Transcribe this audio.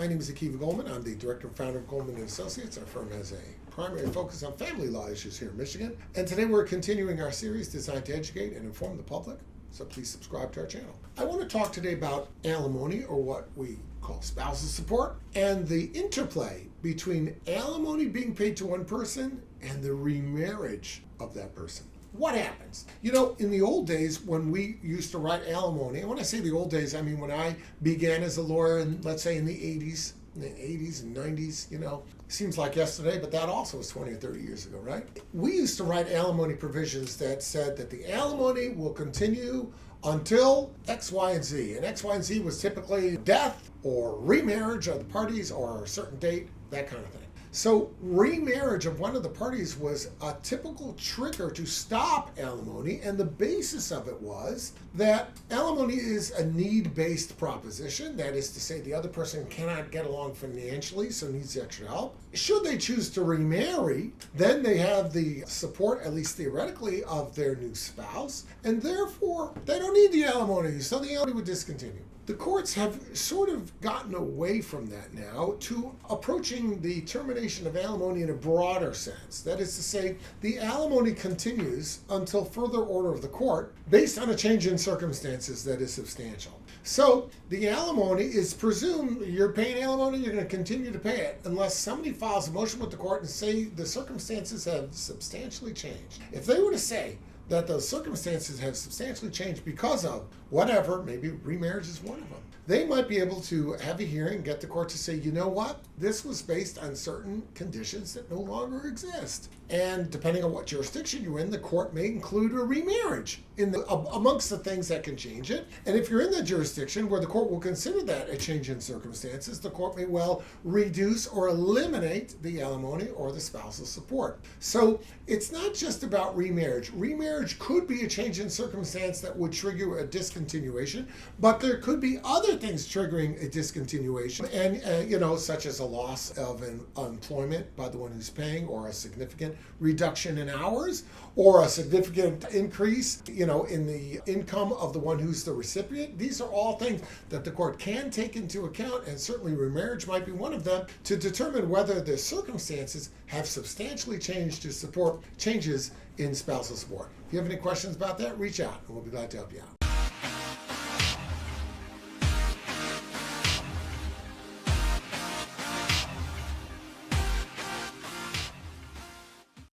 My name is Akiva Goldman. I'm the director and founder of Goldman & Associates. Our firm has a primary focus on family law issues here in Michigan. And today we're continuing our series designed to educate and inform the public. So please subscribe to our channel. I want to talk today about alimony, or what we call spousal support, and the interplay between alimony being paid to one person and the remarriage of that person. What happens? You know, in the old days when we used to write alimony, and when I say the old days, I mean when I began as a lawyer in, let's say, in the 80s and 90s, you know, seems like yesterday, but that also was 20 or 30 years ago, right? We used to write alimony provisions that said that the alimony will continue until X, Y, and Z. And X, Y, and Z was typically death or remarriage of the parties or a certain date, that kind of thing. So remarriage of one of the parties was a typical trigger to stop alimony, and the basis of it was that alimony is a need-based proposition. That is to say, the other person cannot get along financially, so needs extra help. Should they choose to remarry, then they have the support, at least theoretically, of their new spouse, and therefore they don't need the alimony, so the alimony would discontinue. The courts have sort of gotten away from that now to approaching the termination of alimony in a broader sense. That is to say, the alimony continues until further order of the court based on a change in circumstances that is substantial. So the alimony is presumed, you're paying alimony, you're going to continue to pay it unless somebody files a motion with the court and say the circumstances have substantially changed. If they were to say that those circumstances have substantially changed because of whatever, maybe remarriage is one of them, they might be able to have a hearing and get the court to say, you know what, this was based on certain conditions that no longer exist. And depending on what jurisdiction you're in, the court may include a remarriage amongst the things that can change it. And if you're in the jurisdiction where the court will consider that a change in circumstances, the court may well reduce or eliminate the alimony or the spousal support. So it's not just about remarriage. Remarriage could be a change in circumstance that would trigger a discontinuation, but there could be other things triggering a discontinuation, and such as a loss of an employment by the one who's paying, or a significant reduction in hours, or a significant increase, in the income of the one who's the recipient. These are all things that the court can take into account, and certainly remarriage might be one of them, to determine whether the circumstances have substantially changed to support changes in spousal support. If you have any questions about that, reach out and we'll be glad to help you out.